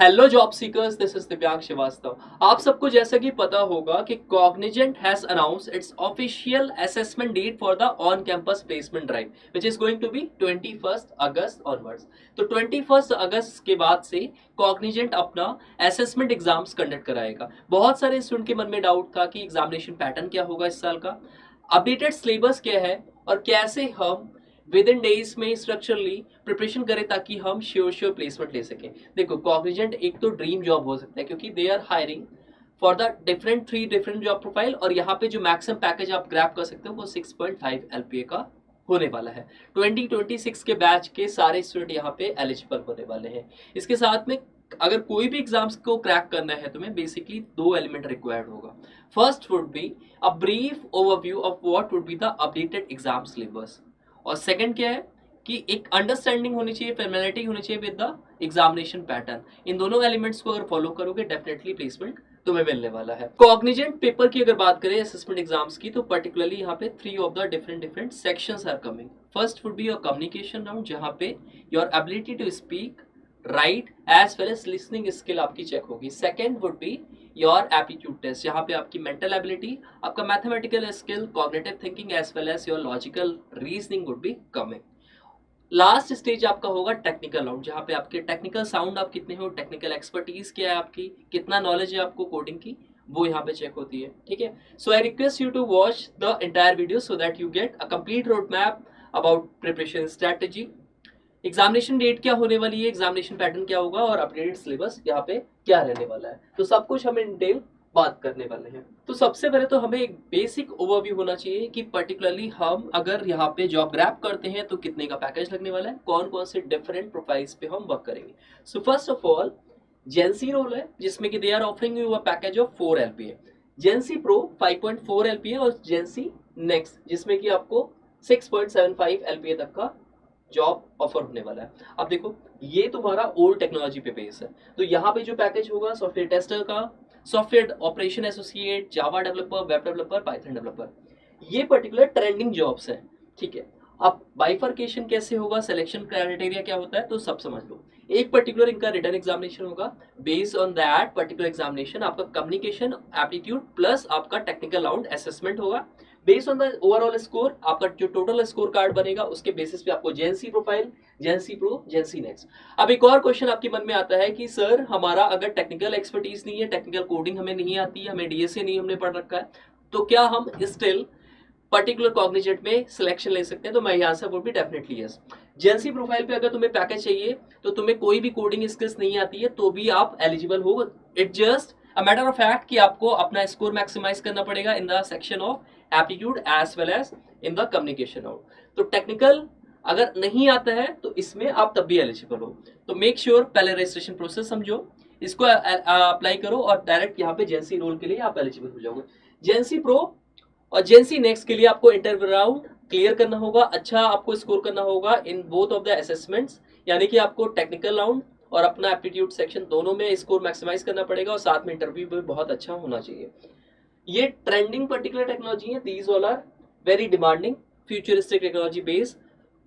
Hello job seekers, this is Divyang Shrivastava. आप सबको जैसा कि पता होगा कि Cognizant has announced its official assessment date for the on campus placement drive which is going to be 21 August onwards. तो 21 अगस्त के बाद से कॉग्निजेंट अपना असेसमेंट एग्जाम्स कंडक्ट कराएगा। बहुत सारे स्टूडेंट के मन में डाउट था कि एग्जामिनेशन पैटर्न क्या होगा इस साल का, अपडेटेड सिलेबस क्या है और कैसे हम विद इन डेज में स्ट्रक्चरली प्रिपरेशन करें ताकि हम श्योर प्लेसमेंट ले सकें। देखो, कॉग्निजेंट एक तो ड्रीम जॉब हो सकता है क्योंकि they are hiring for the three different job profile, और यहाँ पे जो मैक्सिमम पैकेज आप ग्रैब कर सकते हो वो 6.5 LPA का होने वाला है। 2026 के बैच के सारे स्टूडेंट यहाँ पे एलिजिबल होने वाले हैं। इसके साथ में अगर कोई भी एग्जाम्स को क्रैक करना है तुम्हें बेसिकली दो एलिमेंट रिक्वायर्ड होगा। First would be a brief overview of what would be the updated exam syllabus, और सेकंड क्या है कि एक अंडरस्टैंडिंग होनी चाहिए, फेमिलियरिटी होनी चाहिए विद द एग्जामिनेशन पैटर्न। इन दोनों एलिमेंट्स को अगर फॉलो करोगे डेफिनेटली प्लेसमेंट तुम्हें मिलने वाला है। कॉग्निजेंट पेपर की अगर बात करें असेसमेंट एग्जाम्स की, तो पर्टिकुलरली यहाँ पे 3 of the different sections are coming. First would be your communication round, जहाँ पे your ability to speak, right as well as listening skill आपकी चेक होगी। Second would be your aptitude test, यहाँ पे आपकी मेंटल एबिलिटी, आपका mathematical skill, cognitive thinking as well as your logical reasoning would be coming. Last stage आपका होगा technical round, जहाँ पे आपके टेक्निकल साउंड आप कितने हो, टेक्निकल एक्सपर्टीज क्या है आपकी, कितना नॉलेज है आपको कोडिंग की, वो यहाँ पे चेक होती है। ठीक है, so I request you to watch the entire video so that you get a complete road map about preparation strategy, examination date क्या होने वाली है, एग्जामिनेशन पैटर्न क्या होगा और अपडेटेड सिलेबस यहाँ पे क्या रहने वाला है। तो सब कुछ हम इन डिटेल बात करने वाले हैं। तो सबसे पहले तो हमें एक बेसिक ओवरव्यू होना चाहिए कि पर्टिकुलरली हम अगर यहाँ पे जॉब ग्रैब करते हैं तो कितने का पैकेज लगने वाला है, कौन कौन से डिफरेंट प्रोफाइल्स पे हम वर्क करेंगे। So first of all GenC role है जिसमें कि they are offering you a package of 4 LPA, GenC pro 5.4 LPA और जेंसी नेक्स्ट जिसमें कि आपको 6.75 LPA तक का जॉब ऑफर होने वाला है। अब देखो, ये तुम्हारा ओल्ड टेक्नोलॉजी पे बेस है, तो यहाँ पे जो पैकेज होगा सॉफ्टवेयर टेस्टर का, software operation associate, Java developer, web developer, Python developer, ये पर्टिकुलर ट्रेंडिंग जॉब्स हैं। ठीक है, अब बाइफर्केशन कैसे होगा, सिलेक्शन क्राइटेरिया क्या होता है, तो सब समझ लो। एक पर्टिकुलर इनका रिटर्न एग्जामिनेशन होगा, based on that particular examination आपका कम्युनिकेशन एप्टीट्यूड प्लस आपका टेक्निकल राउंड असेसमेंट होगा। Based on the overall score आपका जो टोटल स्कोर कार्ड बनेगा उसके बेसिस पे आपको JNC profile, JNC pro, JNC next. अब एक और क्वेश्चन आपके मन में आता है कि सर हमारा अगर टेक्निकल एक्सपर्टीज नहीं है, टेक्निकल कोडिंग हमें नहीं आती है, हमें डीएसए नहीं हमने पढ़ रखा है, तो क्या हम स्टिल पर्टिकुलर कॉग्निजेंट में सिलेक्शन ले सकते हैं? तो मैं यहाँ से बोल भी डेफिनेटली यस। जेएनसी प्रोफाइल पे अगर तुम्हें पैकेज चाहिए तो तुम्हें कोई भी कोडिंग स्किल्स नहीं आती है तो भी आप एलिजिबल हो। It just a matter of fact कि आपको अपना स्कोर मैक्सिमाइज करना पड़ेगा in the section of aptitude as well as in the communication round. तो टेक्निकल अगर नहीं आता है तो इसमें आप तब भी एलिजिबल हो। तो मेक श्योर पहले रजिस्ट्रेशन प्रोसेस समझो, इसको अप्लाई करो और डायरेक्ट यहाँ पे जेएनसी रोल के लिए आप एलिजिबल हो जाओगे। जेएनसी प्रो और जेएनसी नेक्स्ट के लिए आपको इंटरव्यू राउंड क्लियर करना होगा, अच्छा आपको स्कोर करना होगा in both of the assessments, यानी कि आपको टेक्निकल राउंड और अपना एप्टीट्यूड सेक्शन दोनों में स्कोर मैक्सिमाइज करना पड़ेगा और साथ में इंटरव्यू भी बहुत अच्छा होना चाहिए। ये ट्रेंडिंग पर्टिकुलर टेक्नोलॉजी है, these all are very demanding futuristic technology based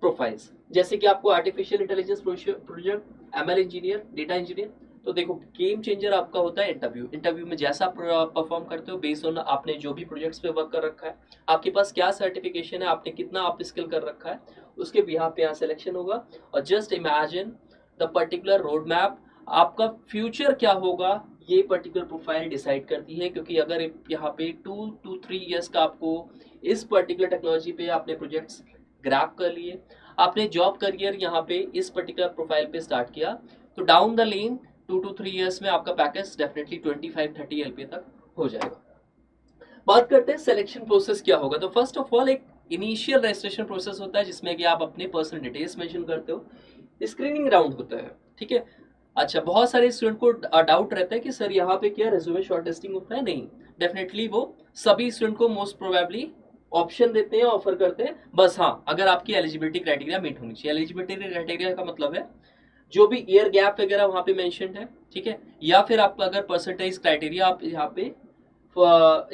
profiles, जैसे कि आपको artificial intelligence project, ML engineer, data engineer. तो देखो, गेम चेंजर आपका होता है इंटरव्यू। इंटरव्यू में जैसा परफॉर्म करते हो बेस्ड ऑन आपने जो भी प्रोजेक्ट्स पे वर्क कर रखा है, आपके पास क्या सर्टिफिकेशन है, आपने कितना आप स्किल कर रखा है, उसके बिहाफ पे यहाँ सिलेक्शन होगा। और just imagine the particular road map, आपका फ्यूचर क्या होगा ये पर्टिकुलर प्रोफाइल डिसाइड करती है, क्योंकि अगर यहाँ पे 2 to 3 ईयर्स का आपको इस पर्टिकुलर टेक्नोलॉजी पे आपने प्रोजेक्ट्स ग्रैब कर लिए, आपने जॉब करियर यहाँ पे इस पर्टिकुलर प्रोफाइल पे स्टार्ट किया, तो down the lane 2 to 3 years में आपका पैकेज डेफिनेटली 25-30 LPA तक हो जाएगा। बात करते हैं सिलेक्शन प्रोसेस क्या होगा। तो फर्स्ट ऑफ ऑल एक इनिशियल रजिस्ट्रेशन प्रोसेस होता है जिसमें कि आप अपने पर्सनल डिटेल्स मेंशन करते हो, स्क्रीनिंग राउंड होता है। ठीक है, अच्छा, बहुत सारे स्टूडेंट को डाउट रहता है कि सर यहाँ पे क्या रिज्यूमे शॉर्टलिस्टिंग होता है? नहीं, डेफिनेटली वो सभी स्टूडेंट को मोस्ट प्रोबेबली ऑप्शन देते हैं, ऑफर करते हैं, बस हाँ अगर आपकी एलिजिबिलिटी क्राइटेरिया मीट होनी चाहिए। एलिजिबिलिटी क्राइटेरिया का मतलब है जो भी ईयर गैप वगैरह वहाँ पे मेंशन है, ठीक है, या फिर आपका अगर परसेंटेज क्राइटेरिया आप यहाँ पे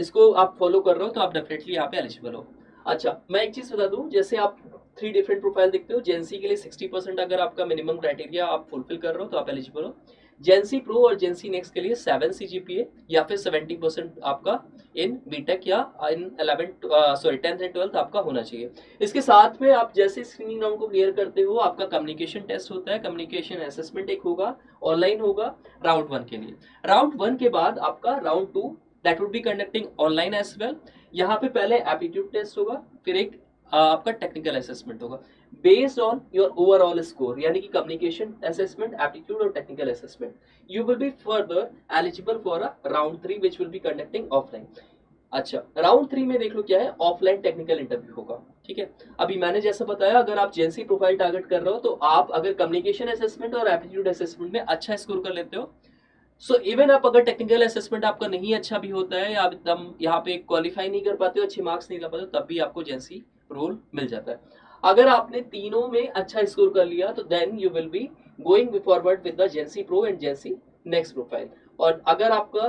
इसको आप फॉलो कर रहे हो तो आप डेफिनेटली यहाँ पे एलिजिबल हो। अच्छा, मैं एक चीज बता दूं, जैसे आप 3 डिफरेंट प्रोफाइल देखते हो, जेएनसी के लिए 60% अगर आपका मिनिमम क्राइटेरिया आप फुलफिल कर रहे हो तो आप एलिजिबल हो। जेंसी प्रो और जेंसी नेक्स्ट के लिए 7 CGPA या फिर 70% आपका इन बीटेक या इन 10th एंड 12th आपका होना चाहिए। इसके साथ में आप जैसे स्क्रीनिंग राउंड को क्लियर करते हो, आपका कम्युनिकेशन टेस्ट होता है, कम्युनिकेशन असेसमेंट एक होगा, ऑनलाइन होगा राउंड 1 के लिए। राउंड 1 के बाद आपका round 2 that would be conducting online as well. यहाँ पे पहले एप्टीट्यूड टेस्ट होगा, फिर एक आपका टेक्निकल असेसमेंट होगा based on your overall score, यानी कि कम्युनिकेशन असेसमेंट, एप्टीट्यूड और technical assessment. You will be further eligible for a round 3 which will be conducting offline. अच्छा, राउंड 3 में देख लो क्या है, ऑफलाइन टेक्निकल इंटरव्यू होगा। ठीक है, अभी मैंने जैसा बताया, अगर आप जेंसी प्रोफाइल टारगेट कर रहे हो तो आप अगर कम्युनिकेशन असेसमेंट और एप्टीट्यूड असेसमेंट में अच्छा स्कोर कर लेते हो, सो इवन आप अगर टेक्निकल असेसमेंट आपका नहीं अच्छा भी होता है, या एकदम यहाँ पे क्वालिफाई नहीं कर पाते हो, अच्छे मार्क्स नहीं ला पाते हो, तब भी आपको जेंसी रोल मिल जाता है। अगर आपने तीनों में अच्छा स्कोर कर लिया तो then you will be going forward with the GenC pro and GenC next profile. और अगर आपका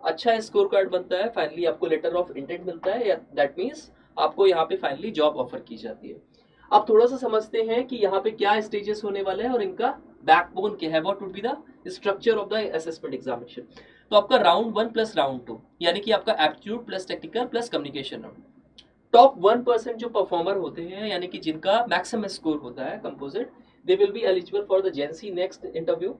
अच्छा स्कोर कार्ड बनता है, फाइनली आपको लेटर ऑफ इंटेंट मिलता है, या दैट मीन्स आपको यहाँ पे फाइनली जॉब ऑफर की जाती है। अब थोड़ा सा समझते हैं कि यहाँ पे क्या स्टेजेस होने वाले हैं और इनका बैकबोन क्या है, what would be the structure of the assessment examination. तो आपका राउंड 1 प्लस राउंड 2, यानी कि आपका aptitude plus technical plus communication round. Top 1% जो परफॉर्मर होते हैं, यानी कि जिनका मैक्सिमम स्कोर होता है composite, they will be eligible for the GenC next interview.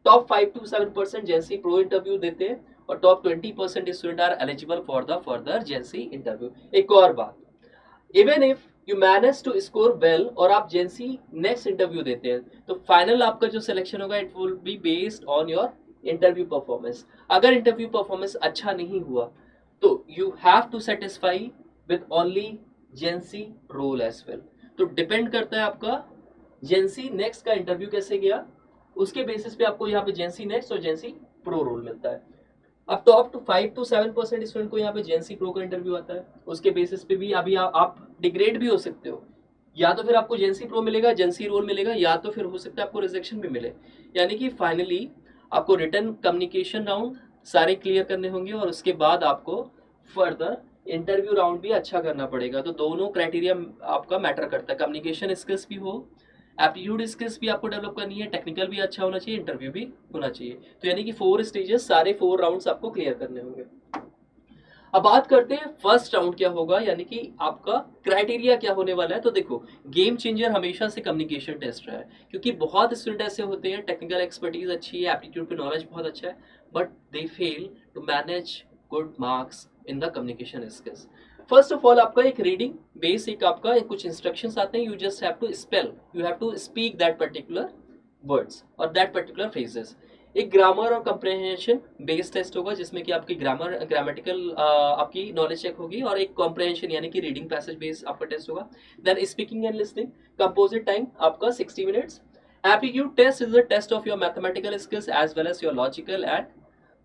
Top 5 to 7% GenC pro interview देते हैं, और top 20% student are eligible for the further GenC interview. एक और बात, even if you manage to score well और आप जेंसी next interview देते हैं, तो फाइनल आपका जो सिलेक्शन होगा it will be based on your interview performance. अगर इंटरव्यू परफॉर्मेंस अच्छा नहीं हुआ तो you have to satisfy with only GenC role as well. तो डिपेंड करता है आपका जेंसी नेक्स्ट का इंटरव्यू कैसे गया, उसके बेसिस पे आपको यहाँ पे जेंसी नेक्स्ट और जेंसी प्रो रोल मिलता है। अब टॉप 5 to 7% स्टूडेंट को यहाँ पे जेंसी प्रो का इंटरव्यू आता है, उसके बेसिस पे भी अभी आप डिग्रेड भी हो सकते हो, या तो फिर आपको जेंसी प्रो मिलेगा, जेंसी रोल मिलेगा, या तो फिर हो सकता है आपको रिजेक्शन भी मिले। यानी कि फाइनली आपको रिटर्न कम्युनिकेशन राउंड सारे क्लियर करने होंगे, और उसके बाद आपको फर्दर इंटरव्यू राउंड भी अच्छा करना पड़ेगा। तो दोनों क्राइटेरिया आपका मैटर करता है, कम्युनिकेशन स्किल्स भी हो, एप्टीट्यूड स्किल्स भी आपको डेवलप करनी है, टेक्निकल भी अच्छा होना चाहिए, इंटरव्यू भी होना चाहिए। तो यानी कि 4 स्टेजेस, सारे 4 राउंड्स आपको क्लियर करने होंगे। अब बात करते हैं फर्स्ट राउंड क्या होगा, यानी कि आपका क्राइटेरिया क्या होने वाला है। तो देखो, गेम चेंजर हमेशा से कम्युनिकेशन टेस्ट रहा है, क्योंकि बहुत स्टूडेंट ऐसे होते हैं, टेक्निकल एक्सपर्टीज अच्छी है, एप्टीट्यूड पे नॉलेज बहुत अच्छा है, but they fail to manage good marks in the communication skills. First of all आपका एक रीडिंग बेसिक, आपका कुछ इंस्ट्रक्शंस आते हैं, you just have to spell, you have to speak that particular words और दैट पर्टिकुलर फ्रेजेस। एक grammar और comprehension based test होगा, जिसमें कि आपकी ग्रामेटिकल आपकी नॉलेज चेक होगी, और एक कॉम्प्रहेंशन यानी कि रीडिंग पैसेज बेस्ड आपका टेस्ट होगा। Then speaking and listening, composite time आपका 60 minutes. Aptitude test is the test of your mathematical skills as well as your logical and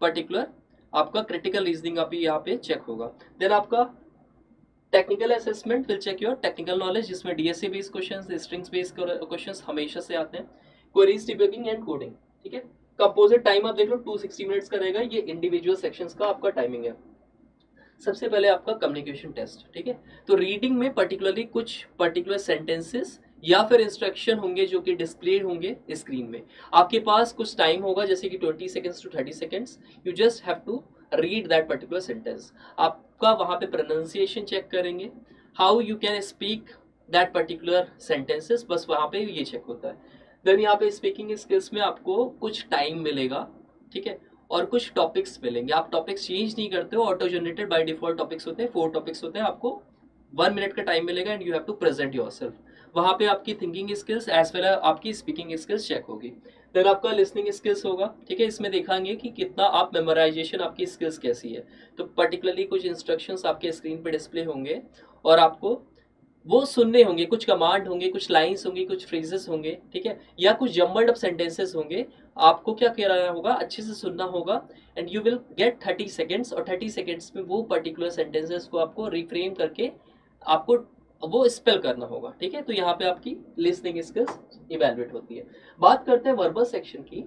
particular आपका क्रिटिकल रीजनिंग अभी यहाँ पे चेक होगा। देन आपका technical assessment will check your technical knowledge, जिसमें DSA based questions, strings based questions हमेशा से आते हैं, क्वेरीज डिबगिंग एंड कोडिंग। ठीक है, कंपोजिट टाइम आप देख लो 260 मिनट्स का रहेगा, ये इंडिविजुअल सेक्शंस का आपका टाइमिंग है। सबसे पहले आपका कम्युनिकेशन टेस्ट। ठीक है, तो रीडिंग में पर्टिकुलरली कुछ पर्टिकुलर सेंटेंसेस या फिर इंस्ट्रक्शन होंगे जो कि डिस्प्ले होंगे स्क्रीन में। आपके पास कुछ टाइम होगा, जैसे कि 20 seconds to 30 seconds, you just have to read that particular sentence. आपका वहां पे प्रोनाउंसिएशन चेक करेंगे, how you can speak that particular sentences, बस वहां पे ये चेक होता है। देन यहाँ पे स्पीकिंग स्किल्स में आपको कुछ टाइम मिलेगा, ठीक है, और कुछ टॉपिक्स मिलेंगे। आप टॉपिक्स चेंज नहीं करते हो, auto generated by default topics होते हैं, 4 टॉपिक्स होते हैं, आपको 1 मिनट का टाइम मिलेगा and you have to present yourself. वहां पे आपकी thinking skills as well as आपकी स्पीकिंग स्किल्स चेक होगी। देन आपका लिसनिंग स्किल्स होगा। ठीक है, इसमें देखेंगे कि कितना आप मेमोराइजेशन, आपकी स्किल्स कैसी है। तो पर्टिकुलरली कुछ इंस्ट्रक्शंस आपके स्क्रीन पे डिस्प्ले होंगे और आपको वो सुनने होंगे, कुछ कमांड होंगे, कुछ लाइंस होंगी, कुछ फ्रेजेस होंगे, ठीक है, या कुछ जम्बल्ड अप सेंटेंसेस होंगे। आपको क्या करना होगा, अच्छे से सुनना होगा and you will get 30 seconds, और 30 सेकेंड्स में वो पर्टिकुलर सेंटेंसेस को आपको रिफ्रेम करके आपको वो स्पेल करना होगा। ठीक है, तो यहाँ पे आपकी लिसनिंग स्किल्स इवेलुएट होती है। बात करते हैं वर्बल सेक्शन की।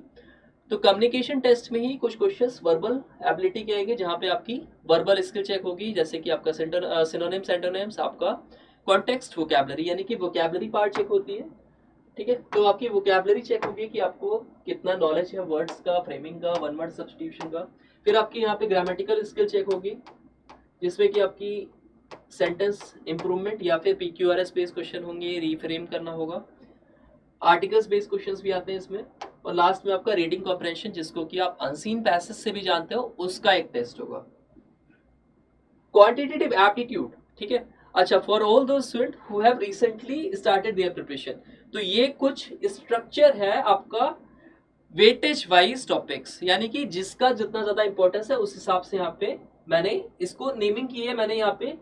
तो कम्युनिकेशन टेस्ट में ही कुछ क्वेश्चंस वर्बल एबिलिटी के आएंगे, जहाँ पे आपकी वर्बल स्किल चेक होगी, जैसे कि आपका सिनोनिम्स, एंटोनिम्स, आपका कॉन्टेक्स्ट वोकैबुलरी, यानी कि वोकैबुलरी पार्ट चेक होती है। ठीक है, तो आपकी वोकैबलरी चेक होगी कि आपको कितना नॉलेज है वर्ड्स का, फ्रेमिंग का, वन वर्ड सब्स्टिट्यूशन का। फिर आपकी यहाँ पे ग्रामेटिकल स्किल चेक होगी, जिसमें कि आपकी सेंटेंस इंप्रूवमेंट या फिर PQRS बेस्ड क्वेश्चन होंगे, रीफ्रेम करना होगा। आर्टिकल्स बेस्ड क्वेश्चंस भी आते हैं इसमें। और लास्ट में आपका रीडिंग कॉम्प्रहेंशन, जिसको कि आप अनसीन पैसेज से भी जानते हो, उसका एक टेस्ट होगा। क्वांटिटेटिव एप्टीट्यूड, ठीक है। अच्छा, for all those student who have recently started there preparation, तो ये कुछ स्ट्रक्चर है आपका वेटेज वाइज टॉपिक्स, यानी कि जिसका जितना ज्यादा इंपॉर्टेंस है उस हिसाब से यहाँ पे मैंने इसको नेमिंग की है, मैंने यहाँ पे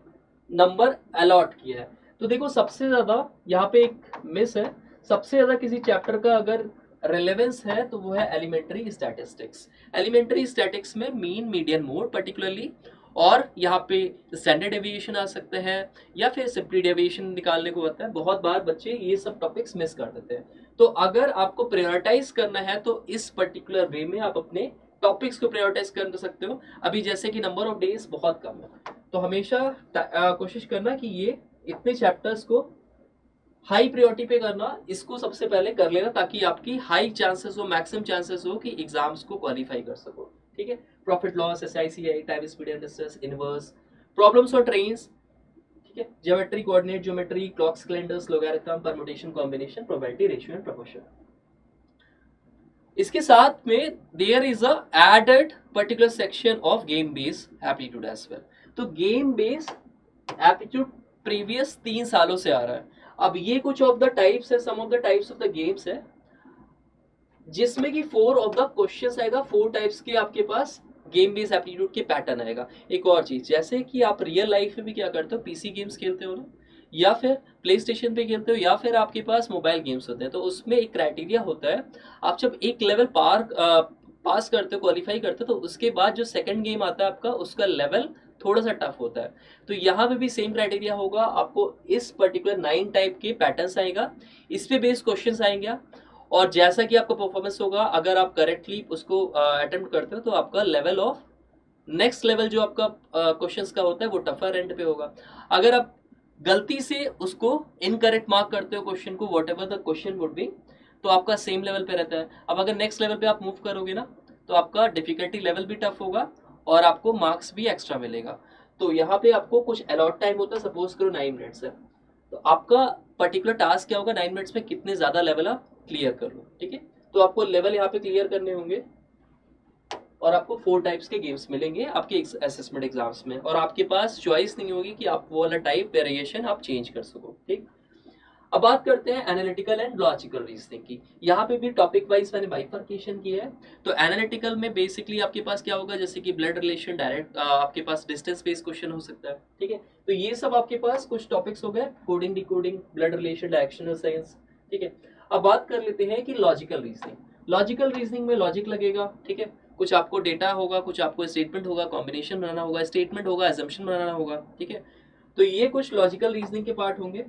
नंबर अलॉट किया है। तो देखो सबसे ज्यादा यहाँ पे एक मिस है, सबसे ज्यादा किसी चैप्टर का अगर रेलेवेंस है तो वो है एलिमेंट्री स्टैटिस्टिक्स। एलिमेंट्री स्टैटिक्स में मीन, मीडियन, मोड पर्टिकुलरली, और यहाँ पे स्टैंडर्ड डेविएशन आ सकते हैं या फिर सिंपली डेविएशन निकालने को होता है। बहुत बार बच्चे ये सब टॉपिक्स मिस कर देते हैं। तो अगर आपको प्रायोरिटाइज करना है तो इस पर्टिकुलर वे में आप अपने टॉपिक्स को प्रायोरिटाइज कर सकते हो। अभी जैसे कि नंबर ऑफ डेज बहुत कम है, तो हमेशा कोशिश करना कि ये इतने चैप्टर्स को हाई प्रायोरिटी पे करना, इसको सबसे पहले कर लेना, ताकि आपकी हाई चांसेस हो, मैक्सिमम चांसेस हो कि एग्जाम्स को क्वालिफाई कर सको। ठीक है, profit loss, SICI, time speed and distance, inverse, problems और ट्रेन्स, ठीक है, geometry, coordinate geometry, clocks, calendars, logarithm, permutation, combination, probability, ratio and proportion. इसके साथ में there is a added particular section of game based aptitude as well. तो game based aptitude previous 3 सालों से आ रहा है। अब ये कुछ ऑफ द टाइप्स है, some of the types of the games है, जिसमें कि 4 ऑफ द क्वेश्चंस आएगा, 4 टाइप्स के आपके पास गेम बेस्ड एप्टीट्यूड के पैटर्न आएगा। एक और चीज, जैसे कि आप रियल लाइफ में भी क्या करते हो, PC गेम्स खेलते हो ना, या फिर प्ले स्टेशन पे खेलते हो, या फिर आपके पास मोबाइल गेम्स होते हैं, तो उसमें एक क्राइटेरिया होता है, आप जब एक लेवल पास करते हो, क्वालिफाई करते हो, तो उसके बाद जो सेकंड गेम आता है आपका, उसका लेवल थोड़ा सा टफ होता है। तो यहाँ पे भी सेम क्राइटेरिया होगा, आपको इस पर्टिकुलर 9 टाइप के पैटर्न्स आएगा, इस पे बेस्ड क्वेश्चंस आएंगे, और जैसा कि आपका परफॉर्मेंस होगा, अगर आप करेक्टली उसको अटेम्प्ट करते हो, तो आपका लेवल ऑफ नेक्स्ट लेवल जो आपका क्वेश्चंस का होता है वो टफर एंड पे होगा। अगर आप गलती से उसको इनकरेक्ट मार्क करते हो क्वेश्चन को, what ever the question would be, तो आपका सेम लेवल पे रहता है। अब अगर नेक्स्ट लेवल पे आप मूव करोगे ना, तो आपका डिफिकल्टी लेवल भी टफ होगा और आपको मार्क्स भी एक्स्ट्रा मिलेगा। तो यहाँ पे आपको कुछ अलॉट टाइम होता है, सपोज करो 9 मिनट्स है, तो आपका पर्टिकुलर टास्क क्या होगा, 9 मिनट्स में कितने ज्यादा लेवल आप क्लियर कर लो। ठीक है, तो आपको लेवल यहाँ पे क्लियर करने होंगे, और आपको 4 टाइप्स के गेम्स मिलेंगे आपके असेसमेंट एग्जाम्स में, और आपके पास चॉइस नहीं होगी कि आप वो वाला टाइप वेरिएशन आप चेंज कर सको। ठीक, अब बात करते हैं एनालिटिकल एंड लॉजिकल रीजनिंग की। यहाँ पे भी टॉपिक वाइज मैंने बाइफर्केशन किया है। तो एनालिटिकल में बेसिकली आपके पास क्या होगा, जैसे कि ब्लड रिलेशन, डायरेक्ट आपके पास डिस्टेंस बेस्ड क्वेश्चन हो सकता है। ठीक है, तो ये सब आपके पास कुछ टॉपिक्स हो गए, coding, decoding, blood relation, directional science. ठीक है, अब बात कर लेते हैं कि लॉजिकल रीजनिंग। लॉजिकल रीजनिंग में लॉजिक लगेगा, ठीक है, कुछ आपको डेटा होगा, कुछ आपको स्टेटमेंट होगा, कॉम्बिनेशन बनाना होगा, स्टेटमेंट होगा, एजम्पशन बनाना होगा। ठीक है, तो ये कुछ लॉजिकल रीजनिंग के पार्ट होंगे।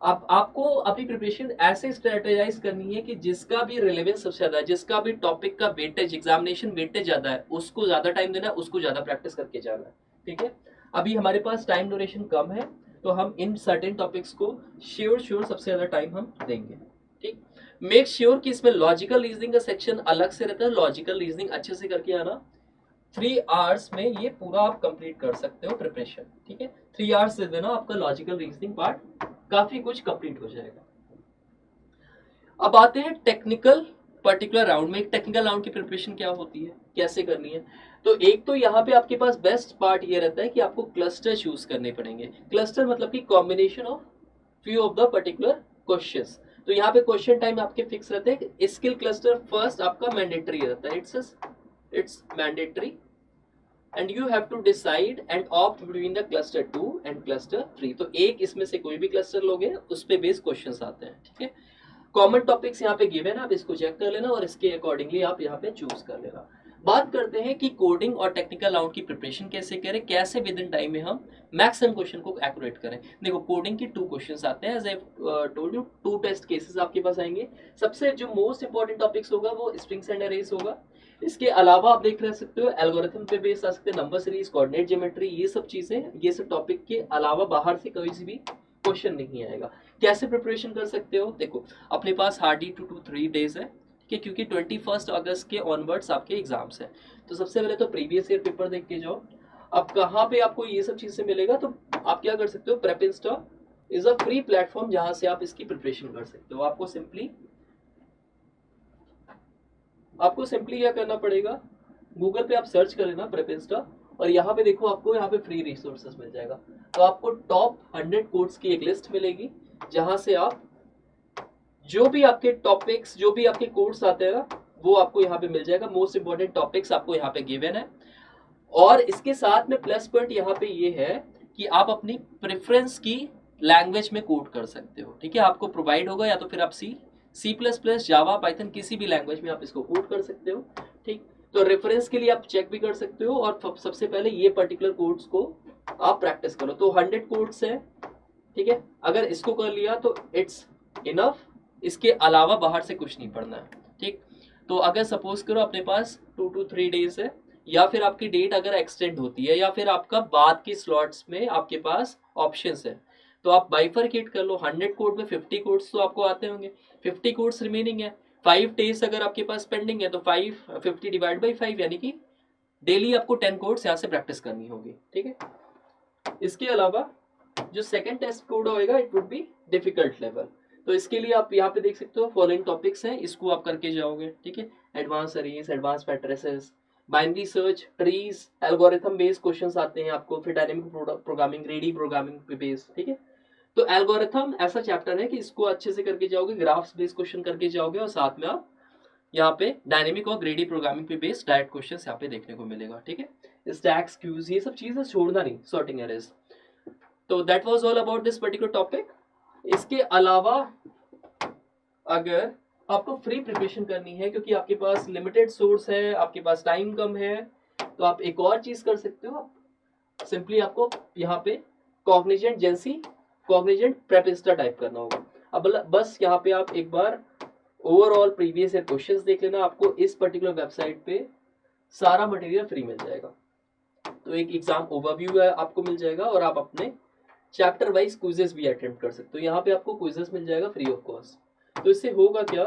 अब आपको अपनी प्रिपरेशन ऐसे स्ट्रेटेजाइज करनी है कि जिसका भी रिलेवेंस सबसे ज्यादा है, जिसका भी टॉपिक का वेटेज, एग्जामिनेशन वेटेज ज्यादा है, उसको ज्यादा टाइम देना है, उसको ज्यादा प्रैक्टिस करके जाना है। ठीक है, अभी हमारे पास टाइम ड्यूरेशन कम है, तो हम इन सर्टेन टॉपिक्स को श्योर सबसे ज्यादा टाइम हम देंगे। ठीक, मेक श्योर कि इसमें लॉजिकल रीजनिंग का सेक्शन अलग से रहता है, लॉजिकल रीजनिंग अच्छे से करके आना। 3 आवर्स में ये पूरा आप कंप्लीट कर सकते हो प्रिपरेशन। ठीक है, 3 आवर्स दे देना, आपका लॉजिकल रीजनिंग पार्ट काफी कुछ कंप्लीट हो जाएगा। अब आते हैं टेक्निकल पर्टिकुलर राउंड में। एक टेक्निकल राउंड की प्रिपरेशन क्या होती है, कैसे करनी है। तो एक तो यहाँ पे आपके पास बेस्ट पार्ट ये रहता है कि आपको क्लस्टर चूज करने पड़ेंगे। क्लस्टर मतलब कि combination of few of the particular questions. तो यहाँ पे क्वेश्चन टाइम आपके फिक्स रहते हैं। स्किल क्लस्टर फर्स्ट आपका मैंडेटरी रहता है, it's mandatory, and you have to decide and opt between the cluster 2 and cluster 3। तो एक इसमें से कोई भी क्लस्टर लोगे, उस पे बेस्ड क्वेश्चंस आते हैं। ठीक है, कॉमन टॉपिक्स यहाँ पे गिवन है, आप इसको चेक कर लेना और इसके अकॉर्डिंगली आप यहाँ पे चूज कर लेना। बात करते हैं कि कोडिंग और टेक्निकल राउंड की प्रिपरेशन कैसे करें, कैसे विद इन टाइम में हम मैक्सिमम क्वेश्चन को एक्यूरेट करें। देखो, कोडिंग की 2 क्वेश्चंस आते हैं, as I told you 2 test cases आपके पास आएंगे। सबसे जो मोस्ट इंपॉर्टेंट टॉपिक्स होगा वो स्ट्रिंग्स एंड अरेज होगा। इसके अलावा आप देख रह सकते हो एल्गोरिथम पे बेस्ड आ सकते हैं, नंबर सीरीज, कोऑर्डिनेट ज्योमेट्री, ये सब चीजें, ये सब टॉपिक के अलावा बाहर से कोई सी भी क्वेश्चन नहीं आएगा। कैसे प्रिपरेशन कर सकते हो? देखो, अपने पास हार्डली 2 to 3 डेज है, ठीक है, क्योंकि 21 अगस्त के ऑनवर्ड्स आपके एग्जाम्स हैं। तो सबसे पहले तो प्रीवियस ईयर पेपर देख के जाओ। अब कहाँ पे आपको ये सब चीज़ें मिलेगा, तो आप क्या कर सकते हो, prep Insta is a free platform जहाँ से आप इसकी प्रिपरेशन कर सकते हो। आपको सिंपली क्या करना पड़ेगा, गूगल पे आप सर्च कर लेना प्रेप इंस्टा, और यहाँ पे देखो आपको यहाँ पे फ्री रिसोर्सेज मिल जाएगा। तो आपको टॉप 100 कोर्स की एक लिस्ट मिलेगी, जहां से आप जो भी आपके टॉपिक्स, जो भी आपके कोर्स आते हैं ना, वो आपको यहाँ पे मिल जाएगा। मोस्ट इंपॉर्टेंट टॉपिक्स आपको यहाँ पे गिवन है। और इसके साथ में प्लस पॉइंट यहाँ पे ये है कि आप अपनी प्रेफरेंस की लैंग्वेज में कोड कर सकते हो, ठीक है। आपको प्रोवाइड होगा, या तो फिर आप C++, जावा, पाइथन, किसी भी लैंग्वेज में आप इसको कोड कर सकते हो, ठीक। तो रेफरेंस के लिए आप चेक भी कर सकते हो, और सबसे पहले ये पर्टिकुलर कोड्स को आप प्रैक्टिस करो। तो 100 कोड्स है, ठीक है। अगर इसको कर लिया तो इट्स इनफ, इसके अलावा बाहर से कुछ नहीं पढ़ना है, ठीक। तो अगर सपोज करो अपने पास 2 to 3 डेज है, या फिर आपकी डेट अगर एक्सटेंड होती है, या फिर आपका बाद की स्लॉट्स में आपके पास ऑप्शंस है, तो आप बाइफरकेट कर लो। 100 कोड में 50 कोड्स तो आपको आते होंगे, 50 कोड्स रिमेनिंग है। 5 डेज अगर आपके पास पेंडिंग है, तो 50 डिवाइड बाई 5, यानी कि डेली आपको 10 कोड्स यहाँ से प्रैक्टिस करनी होगी, ठीक है। इसके अलावा जो सेकंड टेस्ट कोड होएगा, it would be difficult level. तो इसके लिए आप यहाँ पे देख सकते हो फॉलोइंग टॉपिक्स हैं, इसको आप करके जाओगे, ठीक है। Advance arrays, advance matrices, binary search, trees, algorithm based questions आते हैं आपको, फिर डायनेमिक प्रोग्रामिंग, ग्रेडी प्रोग्रामिंग पे बेस्ड, ठीक है। तो एल्गोरिथम ऐसा चैप्टर है कि इसको अच्छे से करके जाओगे, ग्राफ्स बेस्ड क्वेश्चन करके जाओगे, और साथ में आप यहाँ पे डायनेमिक और ग्रेडी प्रोग्रामिंग पे बेस्ड डायरेक्ट क्वेश्चंस यहाँ पे देखने को मिलेगा, ठीक है। स्टैक्स, क्यूज, ये सब चीजें छोड़ना नहीं, सॉर्टिंग एरेज। तो that was all about this particular topic. इसके अलावा अगर आपको फ्री प्रिपरेशन करनी है, क्योंकि आपके पास लिमिटेड सोर्स है, आपके पास टाइम कम है, तो आप एक और चीज कर सकते हो। सिंपली आपको यहाँ पे कॉग्निजेंट प्रेप इंस्टा टाइप करना होगा। अब बस यहाँ पे आप एक बार ओवरऑल प्रीवियस ईयर क्वेश्चंस देख लेना, आपको इस पर्टिकुलर वेबसाइट पे सारा मटेरियल फ्री मिल जाएगा। तो एक एग्जाम ओवरव्यू है आपको मिल जाएगा, और आप अपने चैप्टर वाइज क्विजेस भी अटेम्प्ट कर सकते हो। यहाँ पे आपको क्विजेस मिल जाएगा फ्री ऑफ कॉस्ट। तो इससे होगा क्या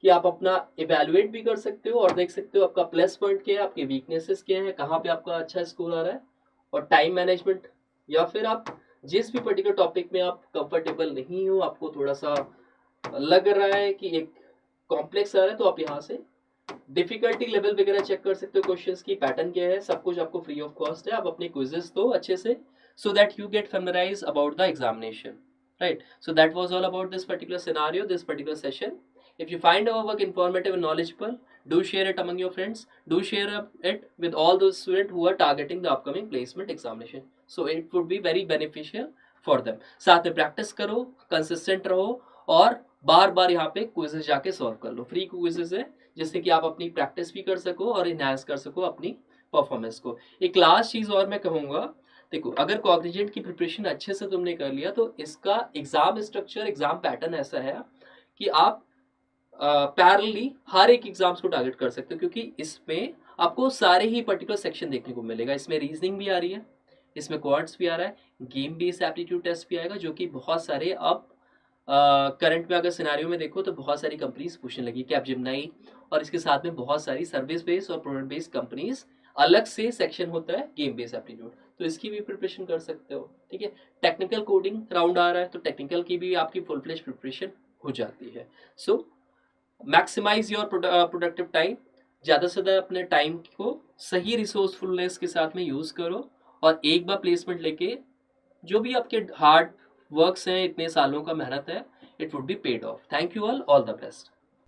कि आप अपना इवेलुएट भी कर सकते हो, और देख सकते हो आपका प्लस पॉइंट क्या है, आपके वीकनेसेस क्या है, कहाँ पे आपका अच्छा स्कोर आ रहा है, और टाइम मैनेजमेंट, या फिर आप जिस भी पर्टिकुलर टॉपिक में आप कंफर्टेबल नहीं हो, आपको थोड़ा सा लग रहा है कि एक कॉम्प्लेक्स आ रहा है, तो आप यहाँ से डिफिकल्टी लेवल वगैरह चेक कर सकते हो, क्वेश्चंस की पैटर्न क्या है, सब कुछ आपको फ्री ऑफ कॉस्ट है। आप अपने क्विजेस दो अच्छे से, so that you get familiarized about the examination, right? So that was all about this particular scenario, this particular session. If you find our work informative and knowledgeable, do share it among your friends, do share it with all those students who are targeting the upcoming placement examination, so it would be very beneficial for them. साथ में practice करो, consistent रहो, और बार बार यहाँ पे quizzes जाके solve कर लो। Free quizzes है, जिससे कि आप अपनी प्रैक्टिस भी कर सको और इनहांस कर सको अपनी परफॉर्मेंस को। एक लास्ट चीज और मैं कहूँगा, देखो, अगर कॉग्निजेंट की प्रिपरेशन अच्छे से तुमने कर लिया, तो इसका एग्जाम स्ट्रक्चर, एग्जाम पैटर्न ऐसा है कि आप पैरेलली हर एक एग्जाम्स को टारगेट कर सकते हो, क्योंकि इसमें आपको सारे ही पर्टिकुलर सेक्शन देखने को मिलेगा। इसमें रीजनिंग भी आ रही है, इसमें क्वाड्स भी आ रहा है, गेम बेस्ड एप्टीट्यूड टेस्ट भी आएगा, जो कि बहुत सारे अब करंट में अगर सिनेरियो में देखो तो बहुत सारी कंपनीज पूछने लगी, कैपजेमिनी, और इसके साथ में बहुत सारी सर्विस बेस्ड और प्रोडक्ट बेस्ड कंपनीज, अलग से सेक्शन होता है गेम बेस्ड एप्टीट्यूड, तो इसकी भी प्रिपरेशन कर सकते हो, ठीक है। टेक्निकल कोडिंग राउंड आ रहा है, तो टेक्निकल की भी आपकी फुल फ्लेज प्रिपरेशन हो जाती है। सो मैक्सिमाइज योर प्रोडक्टिव टाइम, ज़्यादा से ज़्यादा अपने टाइम को सही रिसोर्सफुलनेस के साथ में यूज़ करो, और एक बार प्लेसमेंट लेके जो भी आपके हार्ड वर्क्स हैं, इतने सालों का मेहनत है, it would be paid of. Thank you all the best.